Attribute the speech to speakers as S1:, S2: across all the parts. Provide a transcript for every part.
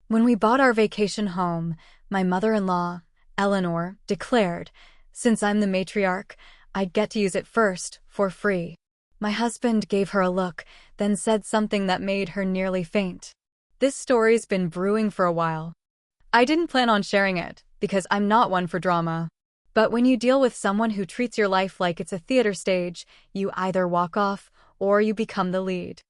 S1: When we bought our vacation home, my mother-in-law, Eleanor, declared, since I'm the matriarch, I'd get to use it first, for free. My husband gave her a look, then said something that made her nearly faint. This story's been brewing for a while. I didn't plan on sharing it, because I'm not one for drama. But when you deal with someone who treats your life like it's a theater stage, you either walk off, or you become the lead.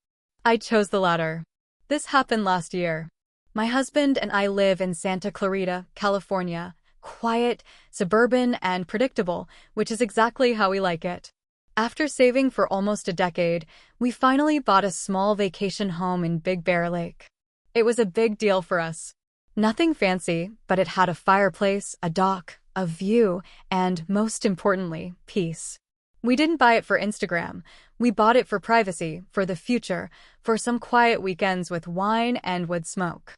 S1: I chose the latter. This happened last year. My husband and I live in Santa Clarita, California. Quiet, suburban, and predictable, which is exactly how we like it. After saving for almost a decade, we finally bought a small vacation home in Big Bear Lake. It was a big deal for us. Nothing fancy, but it had a fireplace, a dock, a view, and, most importantly, peace. We didn't buy it for Instagram. We bought it for privacy, for the future, for some quiet weekends with wine and wood smoke.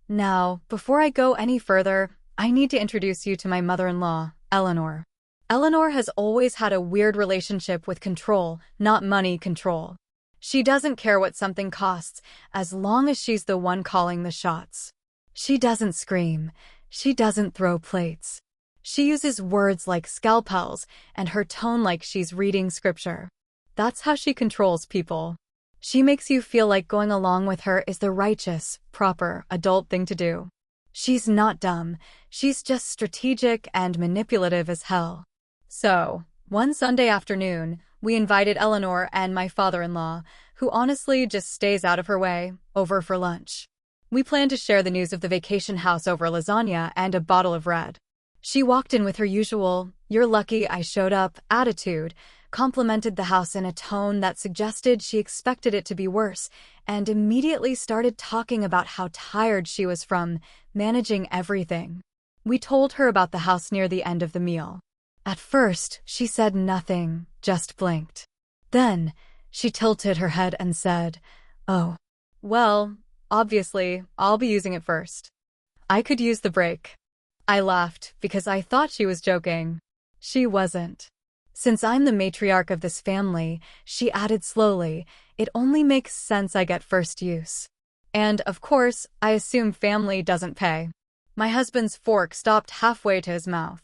S1: Now, before I go any further, I need to introduce you to my mother-in-law, Eleanor. Eleanor has always had a weird relationship with control, not money control. She doesn't care what something costs, as long as she's the one calling the shots. She doesn't scream. She doesn't throw plates. She uses words like scalpels and her tone like she's reading scripture. That's how she controls people. She makes you feel like going along with her is the righteous, proper, adult thing to do. She's not dumb. She's just strategic and manipulative as hell. So, one Sunday afternoon, we invited Eleanor and my father-in-law, who honestly just stays out of her way, over for lunch. We planned to share the news of the vacation house over lasagna and a bottle of red. She walked in with her usual, "You're lucky I showed up" attitude, complimented the house in a tone that suggested she expected it to be worse, and immediately started talking about how tired she was from managing everything. We told her about the house near the end of the meal. At first, she said nothing, just blinked. Then, she tilted her head and said, "Oh, well, obviously, I'll be using it first. I could use the break." I laughed because I thought she was joking. She wasn't. "Since I'm the matriarch of this family," she added slowly, "it only makes sense I get first use. And, of course, I assume family doesn't pay." My husband's fork stopped halfway to his mouth.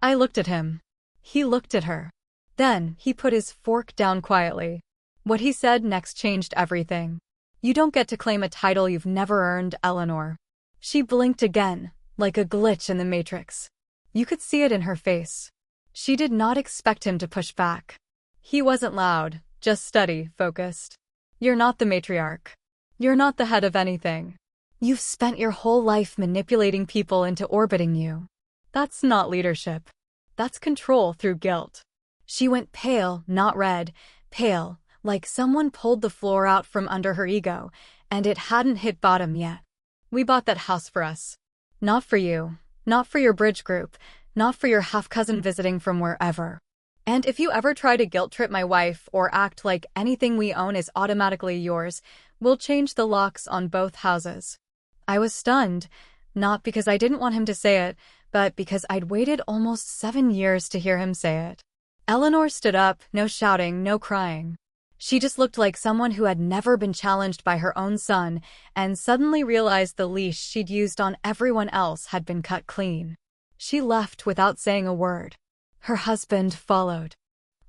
S1: I looked at him. He looked at her. Then, he put his fork down quietly. What he said next changed everything. "You don't get to claim a title you've never earned, Eleanor." She blinked again, like a glitch in the Matrix. You could see it in her face. She did not expect him to push back. He wasn't loud, just steady, focused. "You're not the matriarch. You're not the head of anything. You've spent your whole life manipulating people into orbiting you. That's not leadership. That's control through guilt." She went pale, not red, pale, like someone pulled the floor out from under her ego, and it hadn't hit bottom yet. "We bought that house for us. Not for you. Not for your bridge group. Not for your half-cousin visiting from wherever. And if you ever try to guilt-trip my wife or act like anything we own is automatically yours, we'll change the locks on both houses." I was stunned, not because I didn't want him to say it, but because I'd waited almost 7 years to hear him say it. Eleanor stood up, no shouting, no crying. She just looked like someone who had never been challenged by her own son and suddenly realized the leash she'd used on everyone else had been cut clean. She left without saying a word. Her husband followed.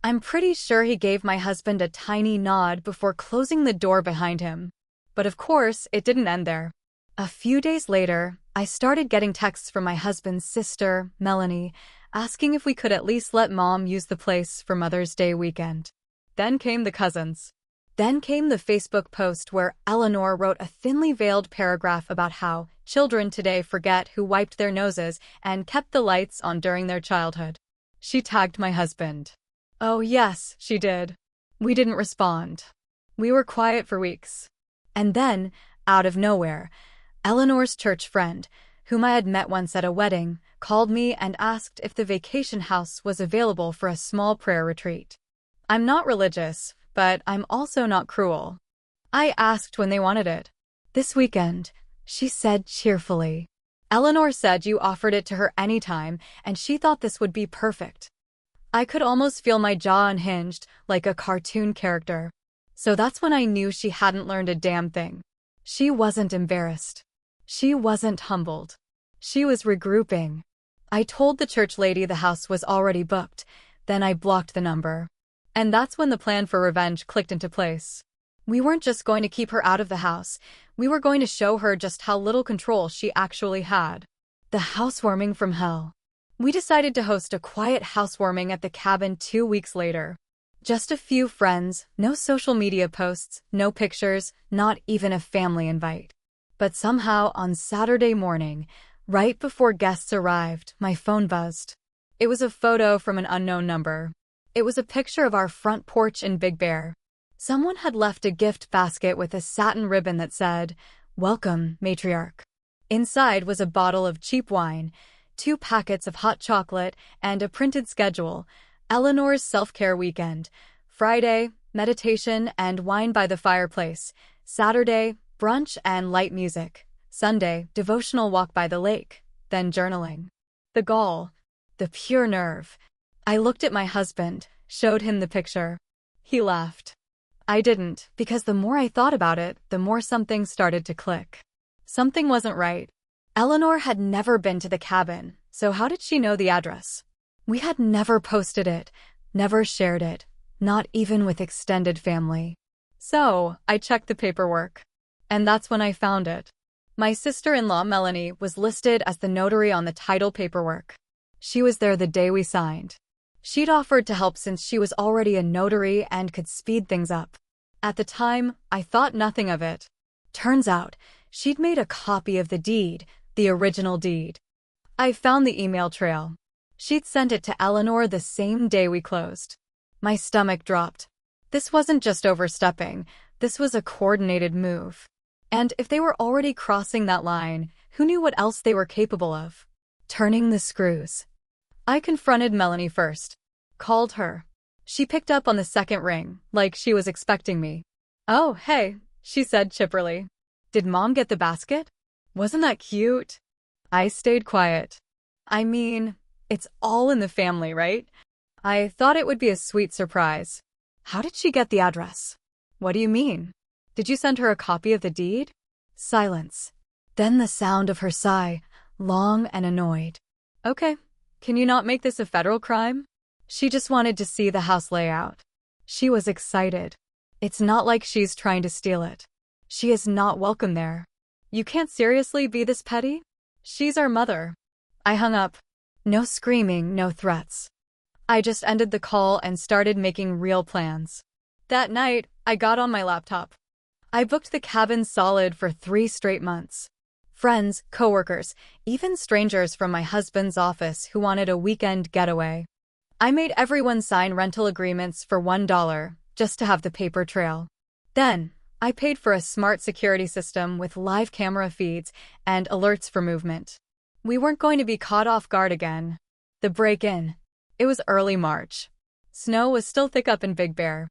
S1: I'm pretty sure he gave my husband a tiny nod before closing the door behind him. But of course, it didn't end there. A few days later, I started getting texts from my husband's sister, Melanie, asking if we could at least let Mom use the place for Mother's Day weekend. Then came the cousins. Then came the Facebook post where Eleanor wrote a thinly veiled paragraph about how children today forget who wiped their noses and kept the lights on during their childhood. She tagged my husband. Oh yes, she did. We didn't respond. We were quiet for weeks. And then, out of nowhere, Eleanor's church friend, whom I had met once at a wedding, called me and asked if the vacation house was available for a small prayer retreat. I'm not religious, but I'm also not cruel. I asked when they wanted it. "This weekend," she said cheerfully. Eleanor said you offered it to her anytime, and she thought this would be perfect. I could almost feel my jaw unhinged, like a cartoon character. So that's when I knew she hadn't learned a damn thing. She wasn't embarrassed. She wasn't humbled. She was regrouping. I told the church lady the house was already booked, then I blocked the number. And that's when the plan for revenge clicked into place. We weren't just going to keep her out of the house, we were going to show her just how little control she actually had. The housewarming from hell. We decided to host a quiet housewarming at the cabin 2 weeks later. Just a few friends, no social media posts, no pictures, not even a family invite. But somehow on Saturday morning, right before guests arrived, my phone buzzed. It was a photo from an unknown number. It was a picture of our front porch in Big Bear. Someone had left a gift basket with a satin ribbon that said, "Welcome, matriarch." Inside was a bottle of cheap wine, 2 packets of hot chocolate, and a printed schedule. Eleanor's self-care weekend. Friday, meditation and wine by the fireplace. Saturday, brunch and light music. Sunday, devotional walk by the lake. Then journaling. The gall. The pure nerve. I looked at my husband, showed him the picture. He laughed. I didn't, because the more I thought about it, the more something started to click. Something wasn't right. Eleanor had never been to the cabin, so how did she know the address? We had never posted it, never shared it, not even with extended family. So, I checked the paperwork. And that's when I found it. My sister-in-law, Melanie, was listed as the notary on the title paperwork. She was there the day we signed. She'd offered to help since she was already a notary and could speed things up. At the time, I thought nothing of it. Turns out, she'd made a copy of the deed, the original deed. I found the email trail. She'd sent it to Eleanor the same day we closed. My stomach dropped. This wasn't just overstepping, this was a coordinated move. And if they were already crossing that line, who knew what else they were capable of? Turning the screws. I confronted Melanie first. Called her. She picked up on the second ring, like she was expecting me. "Oh, hey," she said chipperly. "Did Mom get the basket? Wasn't that cute?" I stayed quiet. I mean, it's all in the family, right? I thought it would be a sweet surprise. How did she get the address? What do you mean? Did you send her a copy of the deed? Silence. Then the sound of her sigh, long and annoyed. Okay. Can you not make this a federal crime? She just wanted to see the house layout. She was excited. It's not like she's trying to steal it. She is not welcome there. You can't seriously be this petty? She's our mother. I hung up. No screaming, no threats. I just ended the call and started making real plans. That night, I got on my laptop. I booked the cabin solid for 3 straight months. Friends, coworkers, even strangers from my husband's office who wanted a weekend getaway. I made everyone sign rental agreements for $1, just to have the paper trail. Then, I paid for a smart security system with live camera feeds and alerts for movement. We weren't going to be caught off guard again. The break-in. It was early March. Snow was still thick up in Big Bear.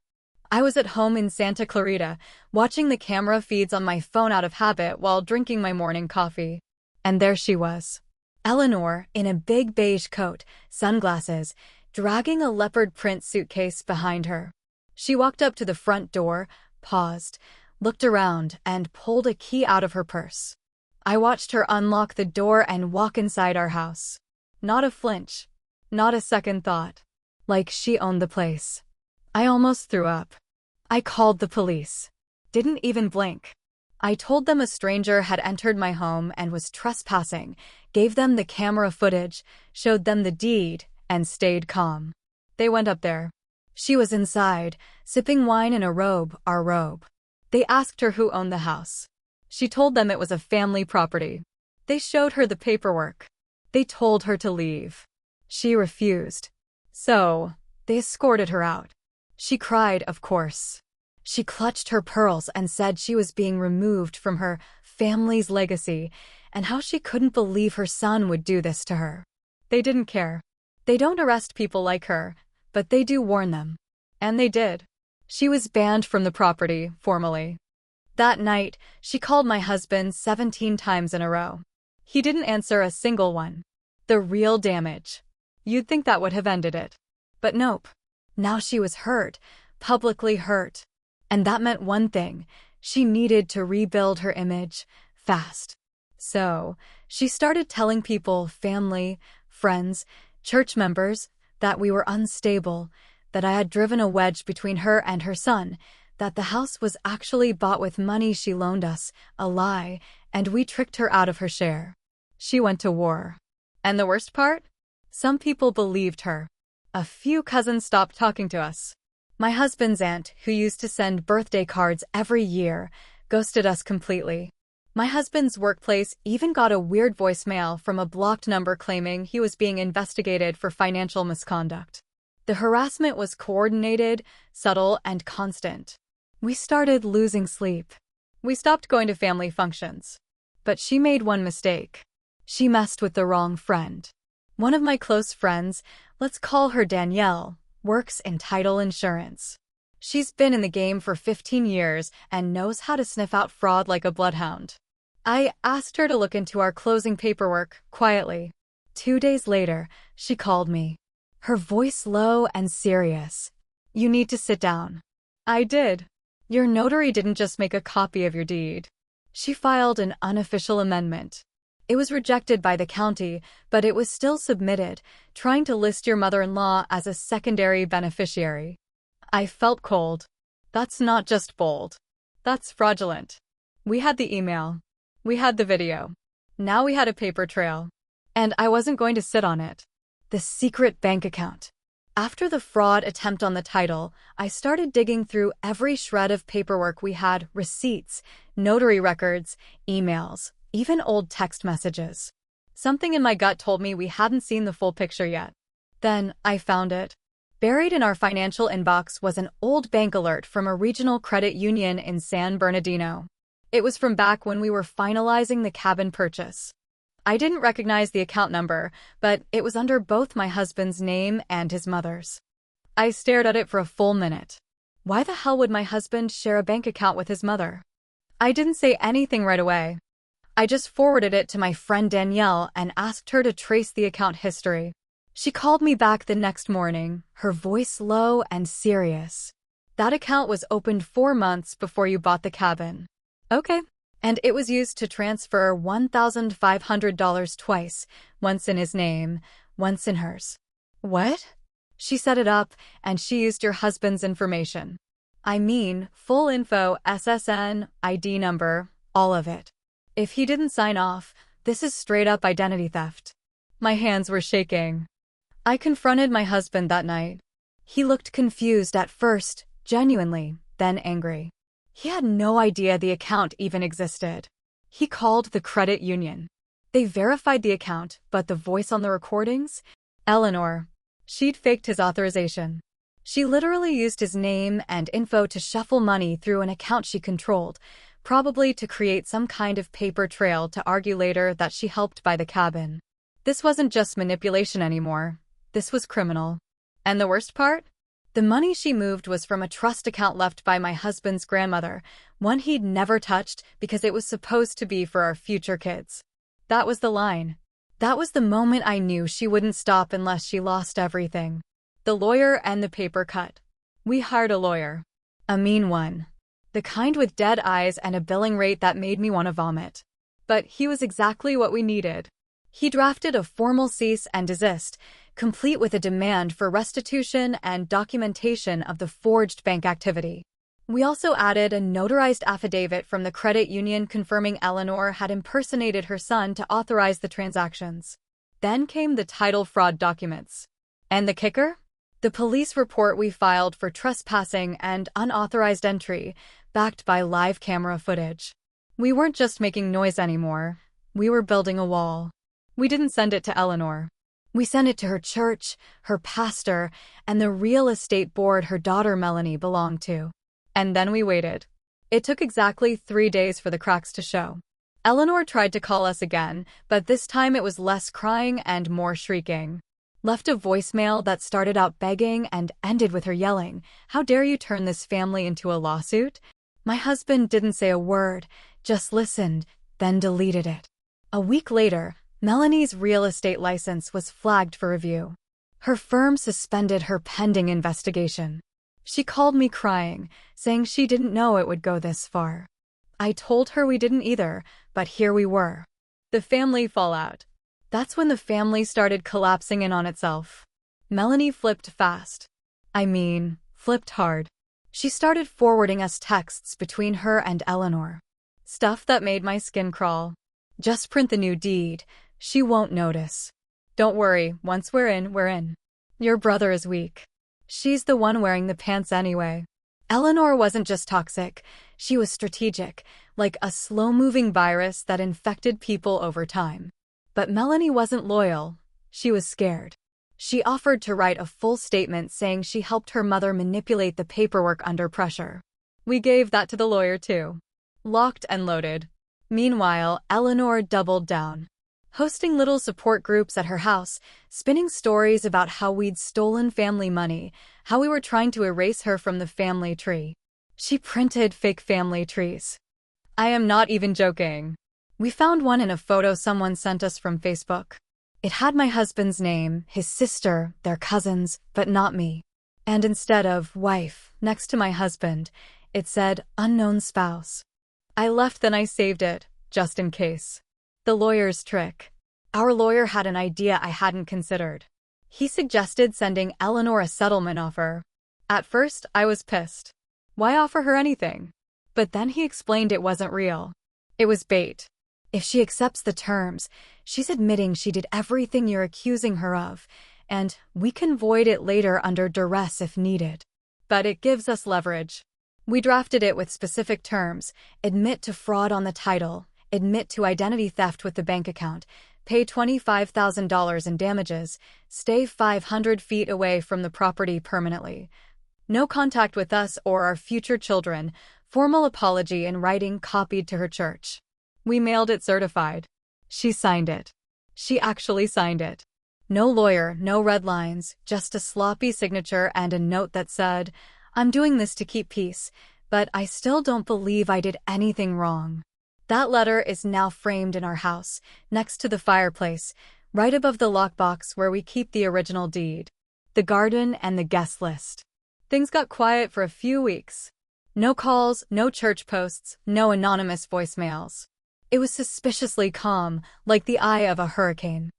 S1: I was at home in Santa Clarita, watching the camera feeds on my phone out of habit while drinking my morning coffee. And there she was. Eleanor, in a big beige coat, sunglasses, dragging a leopard print suitcase behind her. She walked up to the front door, paused, looked around, and pulled a key out of her purse. I watched her unlock the door and walk inside our house. Not a flinch. Not a second thought. Like she owned the place. I almost threw up. I called the police. Didn't even blink. I told them a stranger had entered my home and was trespassing, gave them the camera footage, showed them the deed, and stayed calm. They went up there. She was inside, sipping wine in a robe, our robe. They asked her who owned the house. She told them it was a family property. They showed her the paperwork. They told her to leave. She refused. So, they escorted her out. She cried, of course. She clutched her pearls and said she was being removed from her family's legacy and how she couldn't believe her son would do this to her. They didn't care. They don't arrest people like her, but they do warn them. And they did. She was banned from the property, formally. That night, she called my husband 17 times in a row. He didn't answer a single one. The real damage. You'd think that would have ended it. But nope. Now she was hurt, publicly hurt. And that meant one thing. She needed to rebuild her image, fast. So, she started telling people, family, friends, church members, that we were unstable, that I had driven a wedge between her and her son, that the house was actually bought with money she loaned us, a lie, and we tricked her out of her share. She went to war. And the worst part? Some people believed her. A few cousins stopped talking to us. My husband's aunt, who used to send birthday cards every year, ghosted us completely. My husband's workplace even got a weird voicemail from a blocked number claiming he was being investigated for financial misconduct. The harassment was coordinated, subtle, and constant. We started losing sleep. We stopped going to family functions. But she made one mistake. She messed with the wrong friend. One of my close friends, let's call her Danielle, works in title insurance. She's been in the game for 15 years and knows how to sniff out fraud like a bloodhound. I asked her to look into our closing paperwork, quietly. 2 days later, she called me. Her voice low and serious. You need to sit down. I did. Your notary didn't just make a copy of your deed. She filed an unofficial amendment. It was rejected by the county, but it was still submitted, trying to list your mother-in-law as a secondary beneficiary. I felt cold. That's not just bold. That's fraudulent. We had the email. We had the video. Now we had a paper trail. And I wasn't going to sit on it. The secret bank account. After the fraud attempt on the title, I started digging through every shred of paperwork we had, receipts, notary records, emails, even old text messages. Something in my gut told me we hadn't seen the full picture yet. Then I found it. Buried in our financial inbox was an old bank alert from a regional credit union in San Bernardino. It was from back when we were finalizing the cabin purchase. I didn't recognize the account number, but it was under both my husband's name and his mother's. I stared at it for a full minute. Why the hell would my husband share a bank account with his mother? I didn't say anything right away. I just forwarded it to my friend Danielle and asked her to trace the account history. She called me back the next morning, her voice low and serious. That account was opened 4 months before you bought the cabin. Okay. And it was used to transfer $1,500 twice, once in his name, once in hers. What? She set it up, and she used your husband's information. I mean, full info, SSN, ID number, all of it. If he didn't sign off, this is straight-up identity theft. My hands were shaking. I confronted my husband that night. He looked confused at first, genuinely, then angry. He had no idea the account even existed. He called the credit union. They verified the account, but the voice on the recordings? Eleanor. She'd faked his authorization. She literally used his name and info to shuffle money through an account she controlled, probably to create some kind of paper trail to argue later that she helped buy the cabin. This wasn't just manipulation anymore. This was criminal. And the worst part? The money she moved was from a trust account left by my husband's grandmother, one he'd never touched because it was supposed to be for our future kids. That was the line. That was the moment I knew she wouldn't stop unless she lost everything. The lawyer and the paper cut. We hired a lawyer. A mean one. The kind with dead eyes and a billing rate that made me want to vomit. But he was exactly what we needed. He drafted a formal cease and desist, complete with a demand for restitution and documentation of the forged bank activity. We also added a notarized affidavit from the credit union confirming Eleanor had impersonated her son to authorize the transactions. Then came the title fraud documents. And the kicker? The police report we filed for trespassing and unauthorized entry, backed by live camera footage. We weren't just making noise anymore. We were building a wall. We didn't send it to Eleanor. We sent it to her church, her pastor, and the real estate board her daughter Melanie belonged to. And then we waited. It took exactly 3 days for the cracks to show. Eleanor tried to call us again, but this time it was less crying and more shrieking. Left a voicemail that started out begging and ended with her yelling, "How dare you turn this family into a lawsuit?" My husband didn't say a word, just listened, then deleted it. A week later, Melanie's real estate license was flagged for review. Her firm suspended her pending investigation. She called me crying, saying she didn't know it would go this far. I told her we didn't either, but here we were. The family fallout. That's when the family started collapsing in on itself. Melanie flipped fast. I mean, flipped hard. She started forwarding us texts between her and Eleanor. Stuff that made my skin crawl. Just print the new deed. She won't notice. Don't worry, once we're in, we're in. Your brother is weak. She's the one wearing the pants anyway. Eleanor wasn't just toxic, she was strategic, like a slow-moving virus that infected people over time. But Melanie wasn't loyal. She was scared. She offered to write a full statement saying she helped her mother manipulate the paperwork under pressure. We gave that to the lawyer too. Locked and loaded. Meanwhile, Eleanor doubled down. Hosting little support groups at her house, spinning stories about how we'd stolen family money, how we were trying to erase her from the family tree. She printed fake family trees. I am not even joking. We found one in a photo someone sent us from Facebook. It had my husband's name, his sister, their cousins, but not me. And instead of wife next to my husband, it said unknown spouse. I left, then I saved it, just in case. The lawyer's trick. Our lawyer had an idea I hadn't considered. He suggested sending Eleanor a settlement offer. At first, I was pissed. Why offer her anything? But then he explained it wasn't real. It was bait. If she accepts the terms, she's admitting she did everything you're accusing her of, and we can void it later under duress if needed. But it gives us leverage. We drafted it with specific terms: admit to fraud on the title, admit to identity theft with the bank account, pay $25,000 in damages, stay 500 feet away from the property permanently. No contact with us or our future children, formal apology in writing copied to her church. We mailed it certified. She signed it. She actually signed it. No lawyer, no red lines, just a sloppy signature and a note that said, I'm doing this to keep peace, but I still don't believe I did anything wrong. That letter is now framed in our house, next to the fireplace, right above the lockbox where we keep the original deed, the garden, and the guest list. Things got quiet for a few weeks. No calls, no church posts, no anonymous voicemails. It was suspiciously calm, like the eye of a hurricane.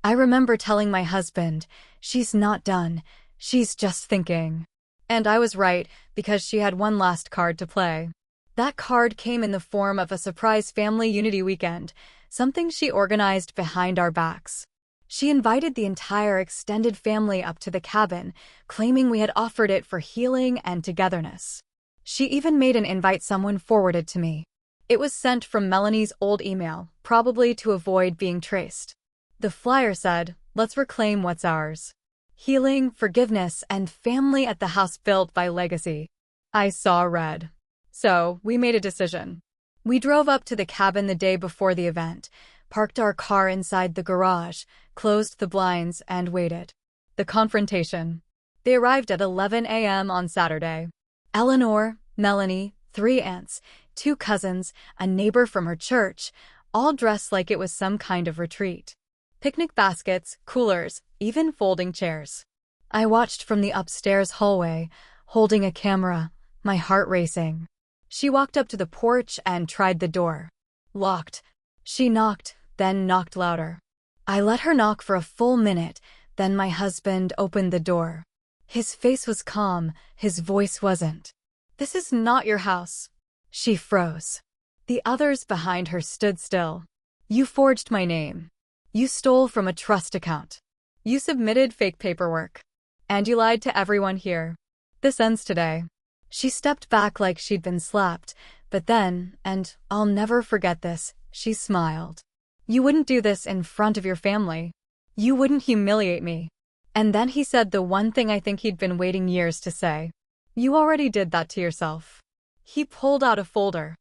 S1: I remember telling my husband, she's not done, she's just thinking. And I was right, because she had one last card to play. That card came in the form of a surprise family unity weekend, something she organized behind our backs. She invited the entire extended family up to the cabin, claiming we had offered it for healing and togetherness. She even made an invite someone forwarded to me. It was sent from Melanie's old email, probably to avoid being traced. The flyer said, let's reclaim what's ours. Healing, forgiveness, and family at the house built by legacy. I saw red. So, we made a decision. We drove up to the cabin the day before the event, parked our car inside the garage, closed the blinds, and waited. The confrontation. They arrived at 11 a.m. on Saturday. Eleanor, Melanie, 3 aunts, 2 cousins, a neighbor from her church, all dressed like it was some kind of retreat. Picnic baskets, coolers, even folding chairs. I watched from the upstairs hallway, holding a camera, my heart racing. She walked up to the porch and tried the door. Locked. She knocked, then knocked louder. I let her knock for a full minute, then my husband opened the door. His face was calm, his voice wasn't. This is not your house. She froze. The others behind her stood still. You forged my name. You stole from a trust account. You submitted fake paperwork. And you lied to everyone here. This ends today. She stepped back like she'd been slapped, but then, and I'll never forget this, she smiled. You wouldn't do this in front of your family. You wouldn't humiliate me. And then he said the one thing I think he'd been waiting years to say. You already did that to yourself. He pulled out a folder.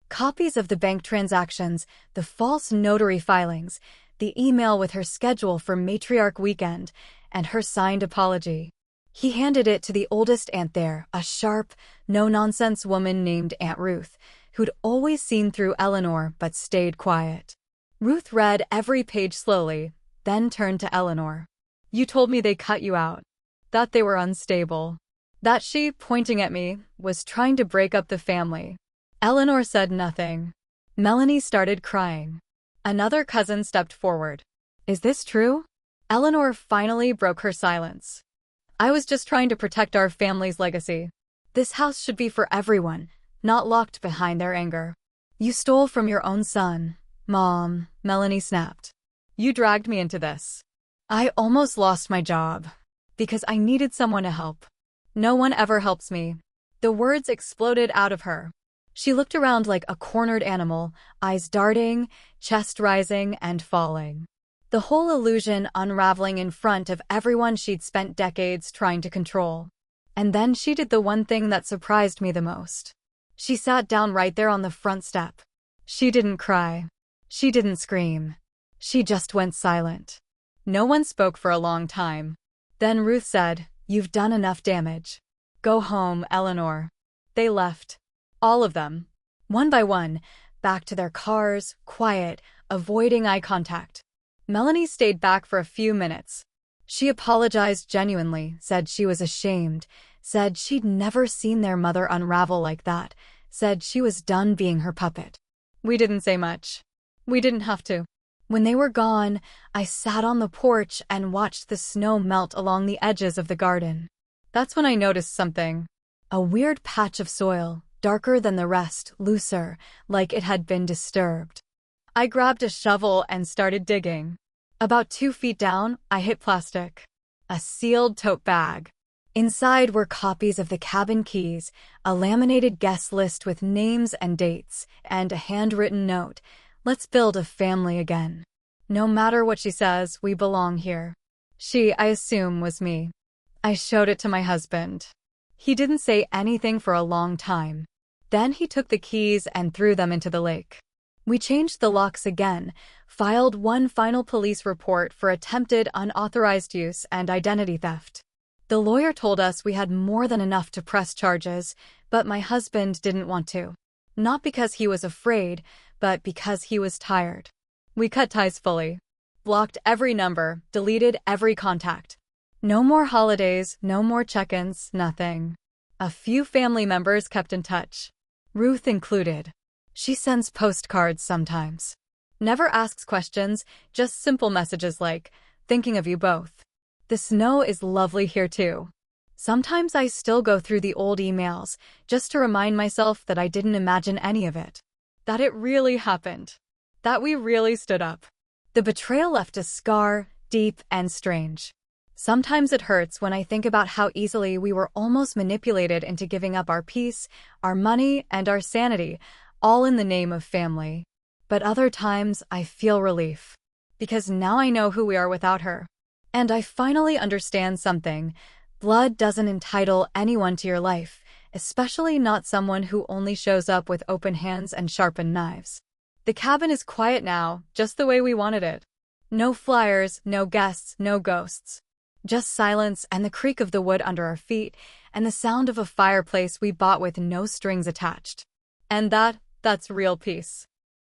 S1: Copies of the bank transactions, the false notary filings, the email with her schedule for matriarch weekend, and her signed apology. He handed it to the oldest aunt there, a sharp, no-nonsense woman named Aunt Ruth, who'd always seen through Eleanor but stayed quiet. Ruth read every page slowly, then turned to Eleanor. You told me they cut you out. That they were unstable. That she, pointing at me, was trying to break up the family. Eleanor said nothing. Melanie started crying. Another cousin stepped forward. Is this true? Eleanor finally broke her silence. I was just trying to protect our family's legacy. This house should be for everyone, not locked behind their anger. You stole from your own son, Mom, Melanie snapped. You dragged me into this. I almost lost my job because I needed someone to help. No one ever helps me. The words exploded out of her. She looked around like a cornered animal, eyes darting, chest rising and falling. The whole illusion unraveling in front of everyone she'd spent decades trying to control. And then she did the one thing that surprised me the most. She sat down right there on the front step. She didn't cry. She didn't scream. She just went silent. No one spoke for a long time. Then Ruth said, "You've done enough damage. Go home, Eleanor." They left. All of them. One by one, back to their cars, quiet, avoiding eye contact. Melanie stayed back for a few minutes. She apologized genuinely, said she was ashamed, said she'd never seen their mother unravel like that, said she was done being her puppet. We didn't say much. We didn't have to. When they were gone, I sat on the porch and watched the snow melt along the edges of the garden. That's when I noticed something. A weird patch of soil, darker than the rest, looser, like it had been disturbed. I grabbed a shovel and started digging. About 2 feet down, I hit plastic. A sealed tote bag. Inside were copies of the cabin keys, a laminated guest list with names and dates, and a handwritten note. Let's build a family again. No matter what she says, we belong here. She, I assume, was me. I showed it to my husband. He didn't say anything for a long time. Then he took the keys and threw them into the lake. We changed the locks again, filed one final police report for attempted unauthorized use and identity theft. The lawyer told us we had more than enough to press charges, but my husband didn't want to. Not because he was afraid, but because he was tired. We cut ties fully. Blocked every number, deleted every contact. No more holidays, no more check-ins, nothing. A few family members kept in touch. Ruth included. She sends postcards sometimes. Never asks questions, just simple messages like, "Thinking of you both." The snow is lovely here too. Sometimes I still go through the old emails, just to remind myself that I didn't imagine any of it. That it really happened. That we really stood up. The betrayal left a scar, deep and strange. Sometimes it hurts when I think about how easily we were almost manipulated into giving up our peace, our money, and our sanity, all in the name of family. But other times I feel relief. Because now I know who we are without her. And I finally understand something. Blood doesn't entitle anyone to your life, especially not someone who only shows up with open hands and sharpened knives. The cabin is quiet now, just the way we wanted it. No flyers, no guests, no ghosts. Just silence and the creak of the wood under our feet, and the sound of a fireplace we bought with no strings attached. And that's real peace.